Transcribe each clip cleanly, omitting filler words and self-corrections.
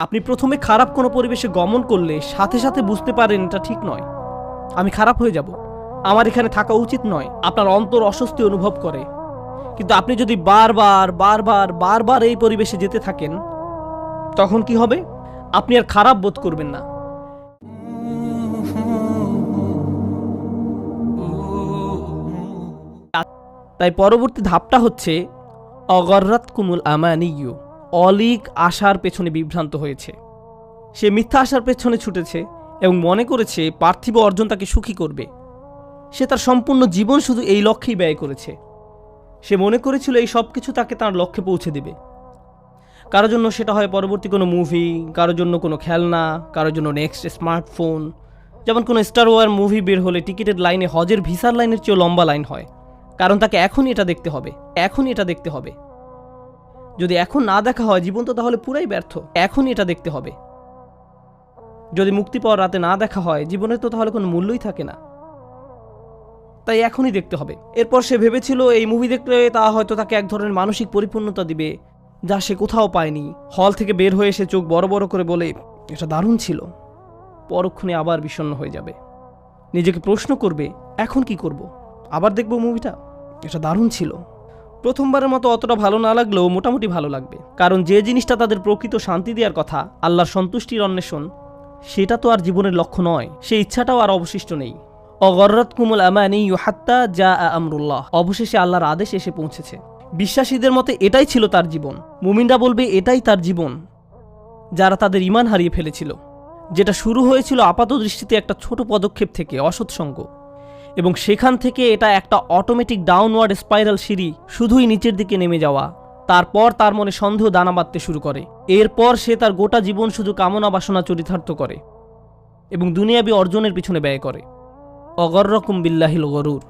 আপনি প্রথমে খারাপ কোনো পরিবেশে গমন করলে সাথে সাথে বুঝতে পারেন এটা ঠিক নয়, আমি খারাপ হয়ে যাব, আমার এখানে থাকা উচিত নয়। আপনার অন্তর অস্বস্তি অনুভব করে। কিন্তু আপনি যদি বারবার বারবার বারবার এই পরিবেশে যেতে থাকেন, তখন কি হবে? আপনি আর খারাপ বোধ করবেন না। তাই পরবর্তী ধাপটা হচ্ছে অগর্রাতকুমুল আমানিয়্যু, অলীক আশার পেছনে বিভ্রান্ত হয়েছে। সে মিথ্যা আশার পেছনে ছুটেছে এবং মনে করেছে পার্থিব অর্জন তাকে সুখী করবে। সে তার সম্পূর্ণ জীবন শুধু এই লক্ষ্যেই ব্যয় করেছে। সে মনে করেছিল এই সব কিছু তাকে তার লক্ষ্যে পৌঁছে দেবে। কারোর জন্য সেটা হয় পরবর্তী কোনো মুভি, কারোর জন্য কোনো খেলনা, কারোর জন্য নেক্সট স্মার্টফোন। যেমন কোনো স্টার ওয়ার মুভি বের হলে টিকিটের লাইনে হজের ভিসার লাইনের চেয়েও লম্বা লাইন হয়, কারণ তাকে এখনই এটা দেখতে হবে, এখনই এটা দেখতে হবে। যদি এখন না দেখা হয় জীবন তো তাহলে পুরাই ব্যর্থ। এখনই এটা দেখতে হবে। যদি মুক্তি পাওয়ার রাতে না দেখা হয় জীবনের তো তাহলে কোনো মূল্যই থাকে না। তাই এখনই দেখতে হবে। এরপর সে ভেবেছিল এই মুভি দেখলে তা হয়তো তাকে এক ধরনের মানসিক পরিপূর্ণতা দিবে, যা সে কোথাও পায়নি। হল থেকে বের হয়ে এসে চোখ বড় বড় করে বলে, এটা দারুণ ছিল। পরক্ষণে আবার বিষণ্ণ হয়ে যাবে। নিজেকে প্রশ্ন করবে, এখন কি করব? আবার দেখব মুভিটা? এটা দারুণ ছিল। প্রথমবারের মতো অতটা ভালো না লাগলেও মোটামুটি ভালো লাগবে, কারণ যে জিনিসটা তাদের প্রকৃত শান্তি দেওয়ার কথা, আল্লাহর সন্তুষ্টির অন্বেষণ, সেটা তো আর জীবনের লক্ষ্য নয়। সেই ইচ্ছাটাও আর অবশিষ্ট নেই। অগর্রাতকুমুল আমানিয়্যু হাত্তা জাআ আমরুল্লাহ, অবশেষে আল্লাহর আদেশ এসে পৌঁছেছে। বিশ্বাসীদের মতে এটাই ছিল তার জীবন। মুমিনরা বলবে এটাই তার জীবন, যারা তাদের ঈমান হারিয়ে ফেলেছিল, যেটা শুরু হয়েছিল আপাত দৃষ্টিতে একটা ছোট পদক্ষেপ থেকে, অসৎসঙ্গ, এবং সেখান থেকে এটা একটা অটোমেটিক ডাউনওয়ার্ড স্পাইরাল সিঁড়ি, শুধুই নিচের দিকে নেমে যাওয়া। তারপর তার মনে সন্দেহ দানা বাঁধতে শুরু করে। এরপর সে তার গোটা জীবন শুধু কামনা বাসনা চরিতার্থ করে এবং দুনিয়াবী অর্জনের পিছনে ব্যয় করে। অগররকুম বিল্লাহিল গরুর।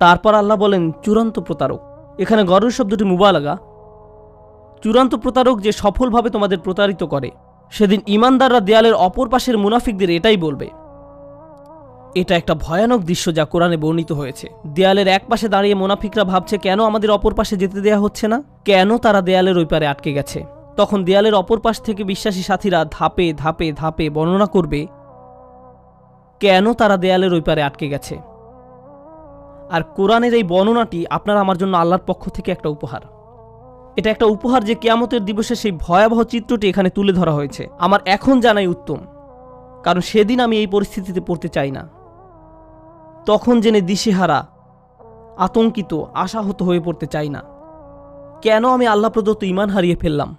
তারপর আল্লাহ বলেন চূড়ান্ত প্রতারক। এখানে গরুর শব্দটি মুবালাগা। চূড়ান্ত প্রতারক যে সফলভাবে তোমাদের প্রতারিত করে। সেদিন ঈমানদাররা দেয়ালের অপর পাশের মুনাফিকদের এটাই বলবে। এটা একটা ভয়ানক দৃশ্য যা কোরআনে বর্ণিত হয়েছে। দেয়ালের এক পাশে দাঁড়িয়ে মুনাফিকরা ভাবছে কেন আমাদের অপর পাশে যেতে দেয়া হচ্ছে না, কেন তারা দেয়ালের ওই পারে আটকে গেছে। তখন দেয়ালের অপর পাশ থেকে বিশ্বাসী সাথীরা ধাপে ধাপে ধাপে বর্ণনা করবে কেন তারা দেয়ালের ওই পারে আটকে গেছে। আর কোরআনের এই বর্ণনাটি আপনার আমার জন্য আল্লাহর পক্ষ থেকে একটা উপহার। এটা একটা উপহার যে কিয়ামতের দিবসে সেই ভয়াবহ চিত্রটি এখানে তুলে ধরা হয়েছে। আমার এখন জানাই উত্তম, কারণ সেদিন আমি এই পরিস্থিতিতে পড়তে চাই না। তখন জেনে দিশেহারা, আতঙ্কিত, আশাহত হয়ে পড়তে চাই না। কেন আমি আল্লাহ প্রদত্ত ঈমান হারিয়ে ফেললাম?